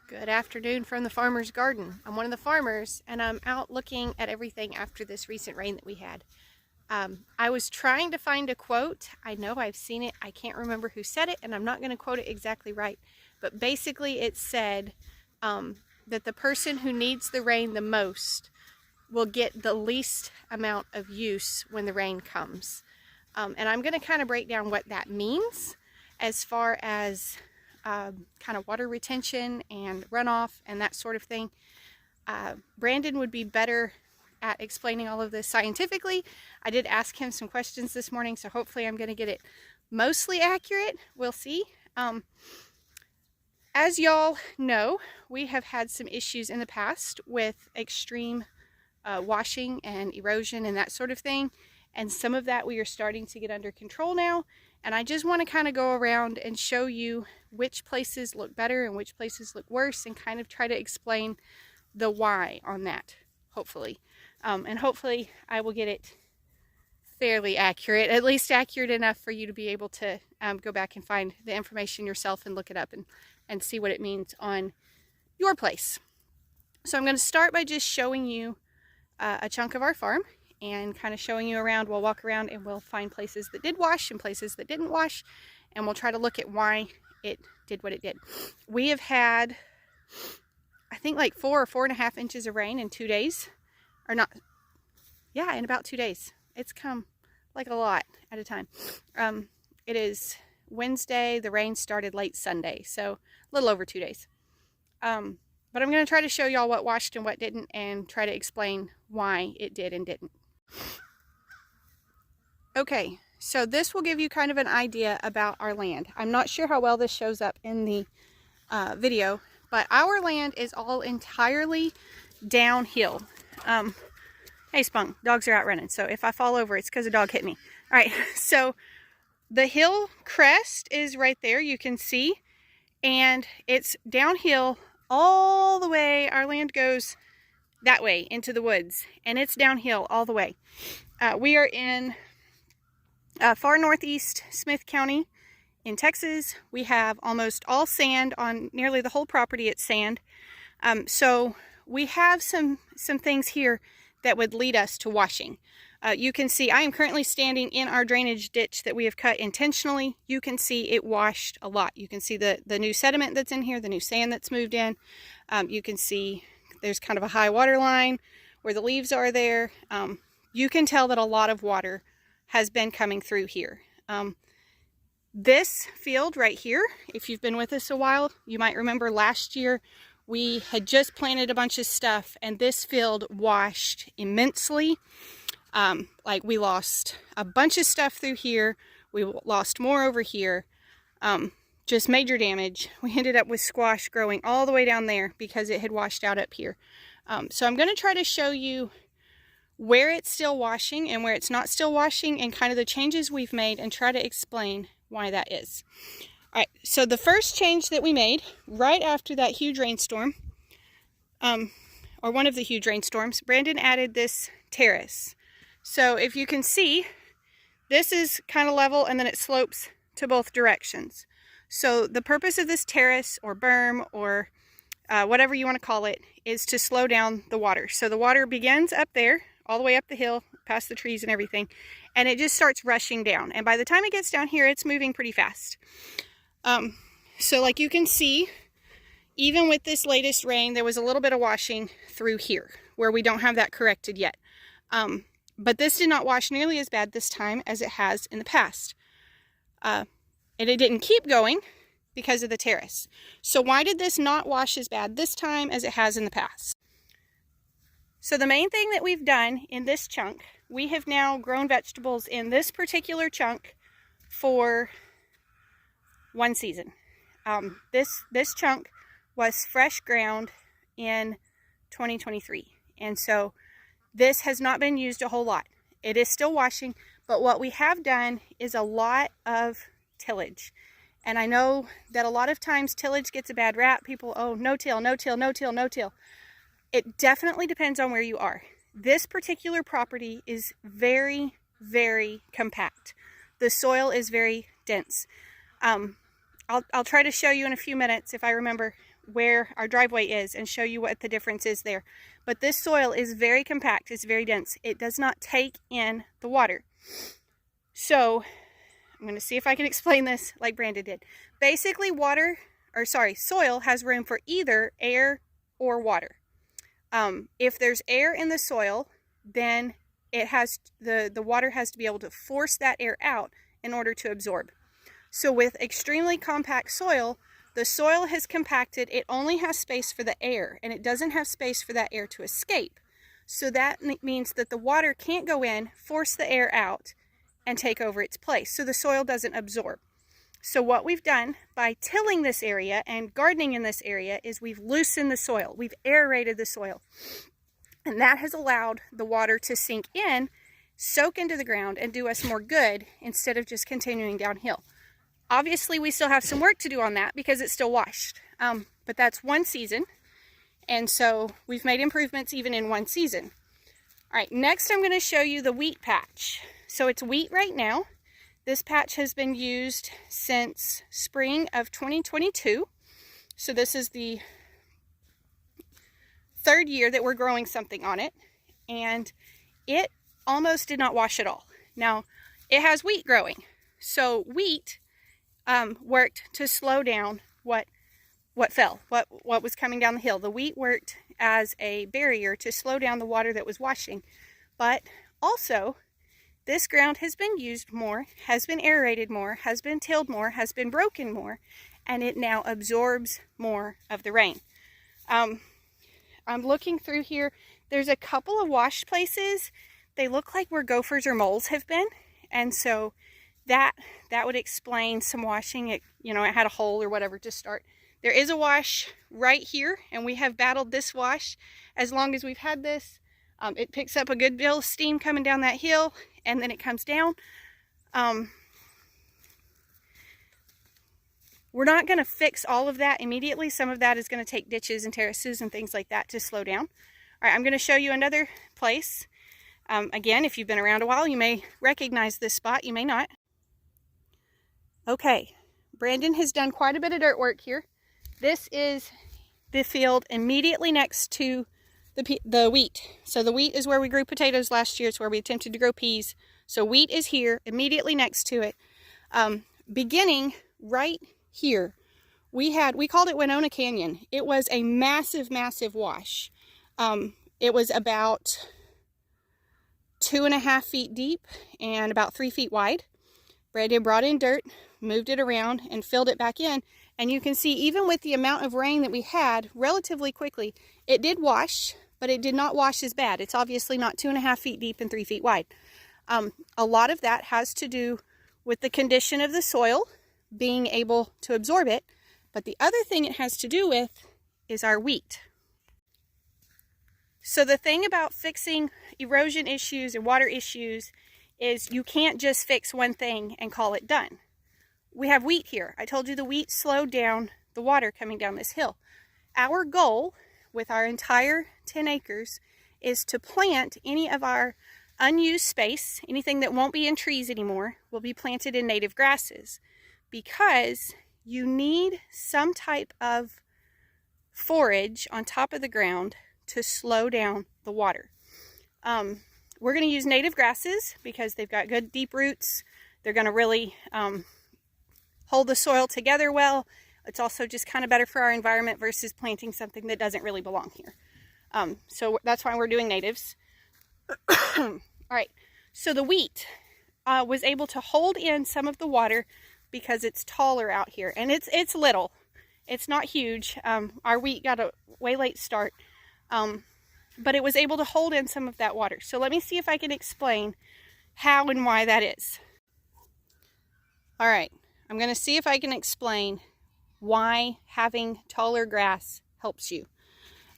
Good afternoon from the farmer's garden. I'm one of the farmers and I'm out looking at everything after this recent rain that we had. I was trying to find a quote. I know I've seen it. I can't remember who said it and I'm not going to quote it exactly right. But basically it said that the person who needs the rain the most will get the least amount of use when the rain comes. And I'm going to kind of break down what that means as far as kind of water retention and runoff and that sort of thing. Brandon would be better at explaining all of this scientifically. I did ask him some questions this morning, so hopefully I'm going to get it mostly accurate. We'll see. As y'all know, we have had some issues in the past with extreme washing and erosion and that sort of thing. And some of that we are starting to get under control now. And I just want to kind of go around and show you which places look better and which places look worse and kind of try to explain the why on that, hopefully. And hopefully I will get it fairly accurate, at least accurate enough for you to be able to go back and find the information yourself and look it up and see what it means on your place. So I'm going to start by just showing you a chunk of our farm and kind of showing you around. We'll walk around and we'll find places that did wash and places that didn't wash, and we'll try to look at why it did what it did. We have had, I think, like 4 or 4.5 inches of rain in 2 days, or not, yeah, in about 2 days. It's come like a lot at a time. It is Wednesday. The rain started late Sunday, so a little over 2 days. But I'm going to try to show y'all what washed and what didn't and try to explain why it did and didn't. Okay, so this will give you kind of an idea about our land. I'm not sure how well this shows up in the video, but our land is all entirely downhill. Hey Spunk, dogs are out running, so if I fall over, it's because a dog hit me. All right, so the hill crest is right there, you can see, and it's downhill all the way. Our land goes that way into the woods, and it's downhill all the way. We are in far northeast Smith County in Texas. We have almost all sand on nearly the whole property. It's sand. So we have some things here that would lead us to washing. You can see I am currently standing in our drainage ditch that we have cut intentionally. You can see it washed a lot. You can see the new sediment that's in here, the new sand that's moved in. You can see there's kind of a high water line where the leaves are there. You can tell that a lot of water has been coming through here. This field right here, if you've been with us a while, you might remember last year we had just planted a bunch of stuff and this field washed immensely. Like we lost a bunch of stuff through here. We lost more over here. Just major damage. We ended up with squash growing all the way down there because it had washed out up here. So I'm going to try to show you where it's still washing and where it's not still washing and kind of the changes we've made and try to explain why that is. All right, so the first change that we made right after that huge rainstorm, or one of the huge rainstorms, Brandon added this terrace. So if you can see, this is kind of level and then it slopes to both directions. So the purpose of this terrace or berm or whatever you want to call it is to slow down the water. So the water begins up there, all the way up the hill, past the trees and everything, and it just starts rushing down. And by the time it gets down here, it's moving pretty fast. So like you can see, even with this latest rain, there was a little bit of washing through here where we don't have that corrected yet. But this did not wash nearly as bad this time as it has in the past. And it didn't keep going because of the terrace. So why did this not wash as bad this time as it has in the past? So the main thing that we've done in this chunk, we have now grown vegetables in this particular chunk for one season. This chunk was fresh ground in 2023. And so this has not been used a whole lot. It is still washing, but what we have done is a lot of tillage. And I know that a lot of times tillage gets a bad rap. People, oh, no-till, no-till, no-till, no-till. It definitely depends on where you are. This particular property is very, very compact. The soil is very dense. I'll try to show you in a few minutes, if I remember where our driveway is and show you what the difference is there. But this soil is very compact, it's very dense. It does not take in the water. So I'm going to see if I can explain this like Brandon did. Basically, soil has room for either air or water. If there's air in the soil, then it has the water has to be able to force that air out in order to absorb. So with extremely compact soil, the soil has compacted. It only has space for the air, and it doesn't have space for that air to escape. So that means that the water can't go in, force the air out, and take over its place. So the soil doesn't absorb. So what we've done by tilling this area and gardening in this area is we've loosened the soil. We've aerated the soil. And that has allowed the water to sink in, soak into the ground, and do us more good instead of just continuing downhill. Obviously, we still have some work to do on that because it's still washed. But that's one season. And so we've made improvements even in one season. All right, next I'm going to show you the wheat patch. So it's wheat right now. This patch has been used since spring of 2022. So this is the third year that we're growing something on it. And it almost did not wash at all. Now, it has wheat growing. So wheat worked to slow down what was coming down the hill. The wheat worked as a barrier to slow down the water that was washing. But also, this ground has been used more, has been aerated more, has been tilled more, has been broken more, and it now absorbs more of the rain. I'm looking through here. There's a couple of wash places. They look like where gophers or moles have been, and so that would explain some washing. It had a hole or whatever to start. There is a wash right here, and we have battled this wash as long as we've had this. It picks up a good deal of steam coming down that hill, and then it comes down. We're not going to fix all of that immediately. Some of that is going to take ditches and terraces and things like that to slow down. All right, I'm going to show you another place. Again, if you've been around a while, you may recognize this spot. You may not. Okay, Brandon has done quite a bit of dirt work here. This is the field immediately next to the wheat. So the wheat is where we grew potatoes last year. It's where we attempted to grow peas. So wheat is here, immediately next to it. Beginning right here, we called it Winona Canyon. It was a massive, massive wash. It was about 2.5 feet deep and about 3 feet wide. Brandon brought in dirt, moved it around, and filled it back in. And you can see, even with the amount of rain that we had relatively quickly, it did wash, but it did not wash as bad. It's obviously not 2.5 feet deep and 3 feet wide. A lot of that has to do with the condition of the soil being able to absorb it. But the other thing it has to do with is our wheat. So the thing about fixing erosion issues and water issues is you can't just fix one thing and call it done. We have wheat here. I told you the wheat slowed down the water coming down this hill. Our goal with our entire 10 acres is to plant any of our unused space, anything that won't be in trees anymore, will be planted in native grasses, because you need some type of forage on top of the ground to slow down the water. We're going to use native grasses because they've got good deep roots. They're going to really hold the soil together well. It's also just kind of better for our environment versus planting something that doesn't really belong here. So that's why we're doing natives. All right, so the wheat was able to hold in some of the water because it's taller out here, and it's little. It's not huge. Our wheat got a way late start, but it was able to hold in some of that water. So let me see if I can explain how and why that is. All right, I'm going to see if I can explain why having taller grass helps you.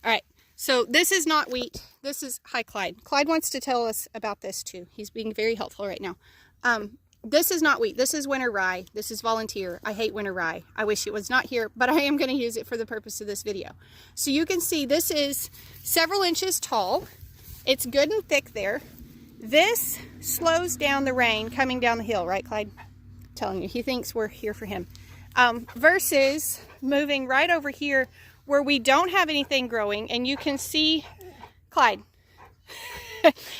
All right, so this is not wheat. This is, hi Clyde. Clyde wants to tell us about this too. He's being very helpful right now. This is not wheat. This is winter rye. This is volunteer. I hate winter rye. I wish it was not here, but I am going to use it for the purpose of this video. So you can see this is several inches tall. It's good and thick there. This slows down the rain coming down the hill, right, Clyde? I'm telling you, he thinks we're here for him. Versus moving right over here where we don't have anything growing, and you can see Clyde.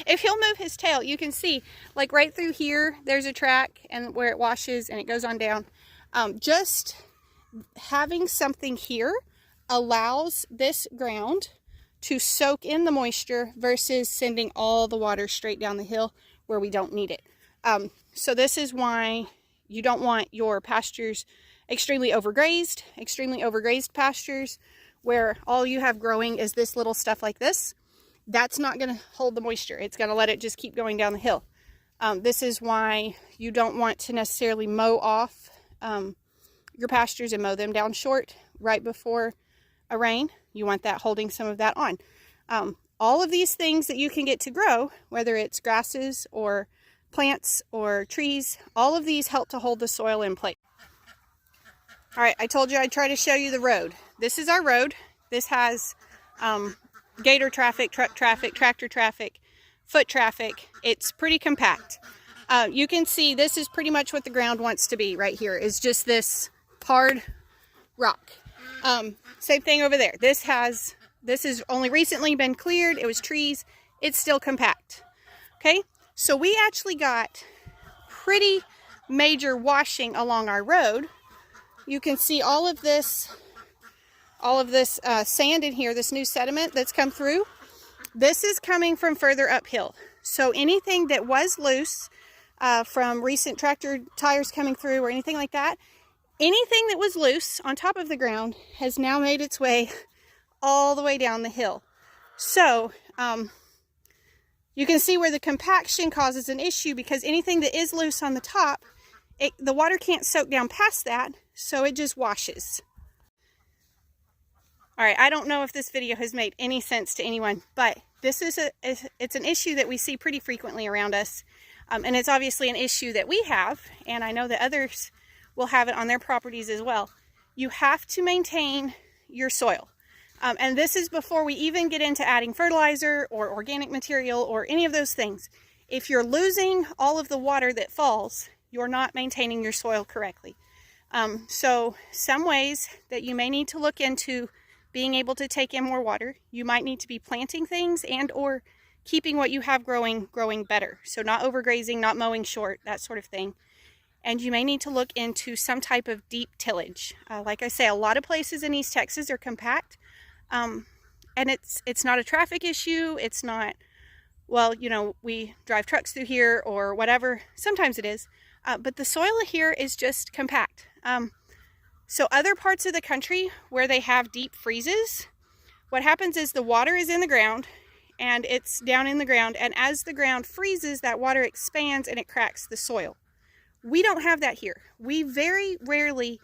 If he'll move his tail, you can see like right through here, there's a track and where it washes and it goes on down. Just having something here allows this ground to soak in the moisture versus sending all the water straight down the hill where we don't need it. So this is why you don't want your pastures extremely overgrazed pastures where all you have growing is this little stuff like this. That's not going to hold the moisture. It's going to let it just keep going down the hill. This is why you don't want to necessarily mow off your pastures and mow them down short right before a rain. You want that holding some of that on. All of these things that you can get to grow, whether it's grasses or plants or trees, all of these help to hold the soil in place. All right, I told you I'd try to show you the road. This is our road. This has gator traffic, truck traffic, tractor traffic, foot traffic. It's pretty compact. You can see this is pretty much what the ground wants to be right here, is just this hard rock. Same thing over there. This has only recently been cleared. It was trees. It's still compact. Okay, so we actually got pretty major washing along our road. You can see all of this sand in here, this new sediment that's come through. This is coming from further uphill. So anything that was loose from recent tractor tires coming through or anything like that, anything that was loose on top of the ground has now made its way all the way down the hill. So you can see where the compaction causes an issue, because anything that is loose on the top, the water can't soak down past that, so it just washes. All right, I don't know if this video has made any sense to anyone, but this is it's an issue that we see pretty frequently around us, and it's obviously an issue that we have, and I know that others will have it on their properties as well. You have to maintain your soil, and this is before we even get into adding fertilizer or organic material or any of those things. If you're losing all of the water that falls, you're not maintaining your soil correctly. So some ways that you may need to look into being able to take in more water, you might need to be planting things and or keeping what you have growing better. So not overgrazing, not mowing short, that sort of thing. And you may need to look into some type of deep tillage. Like I say, a lot of places in East Texas are compact, and it's not a traffic issue. It's not, well, you know, we drive trucks through here or whatever. Sometimes it is. But the soil here is just compact. So other parts of the country where they have deep freezes, what happens is the water is in the ground and it's down in the ground. And as the ground freezes, that water expands and it cracks the soil. We don't have that here. We very rarely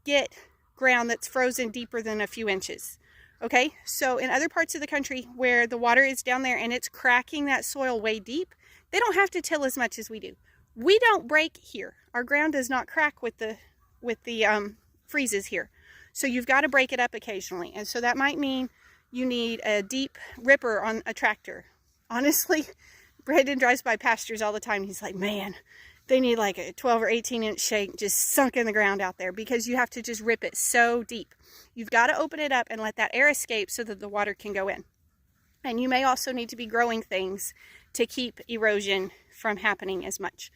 get ground that's frozen deeper than a few inches. Okay, so in other parts of the country where the water is down there and it's cracking that soil way deep, they don't have to till as much as we do. We don't break here. Our ground does not crack with the freezes here. So you've got to break it up occasionally. And so that might mean you need a deep ripper on a tractor. Honestly, Brandon drives by pastures all the time. He's like, man, they need like a 12 or 18 inch shake just sunk in the ground out there, because you have to just rip it so deep. You've got to open it up and let that air escape so that the water can go in. And you may also need to be growing things to keep erosion from happening as much.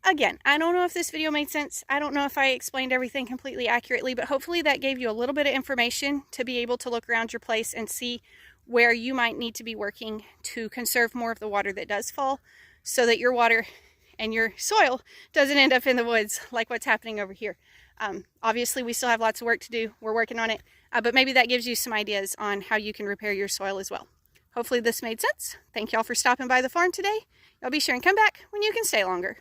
Again, I don't know if this video made sense. I don't know if I explained everything completely accurately, but hopefully that gave you a little bit of information to be able to look around your place and see where you might need to be working to conserve more of the water that does fall, so that your water and your soil doesn't end up in the woods like what's happening over here. Obviously, we still have lots of work to do. We're working on it, but maybe that gives you some ideas on how you can repair your soil as well. Hopefully this made sense. Thank y'all for stopping by the farm today. Y'all be sure and come back when you can stay longer.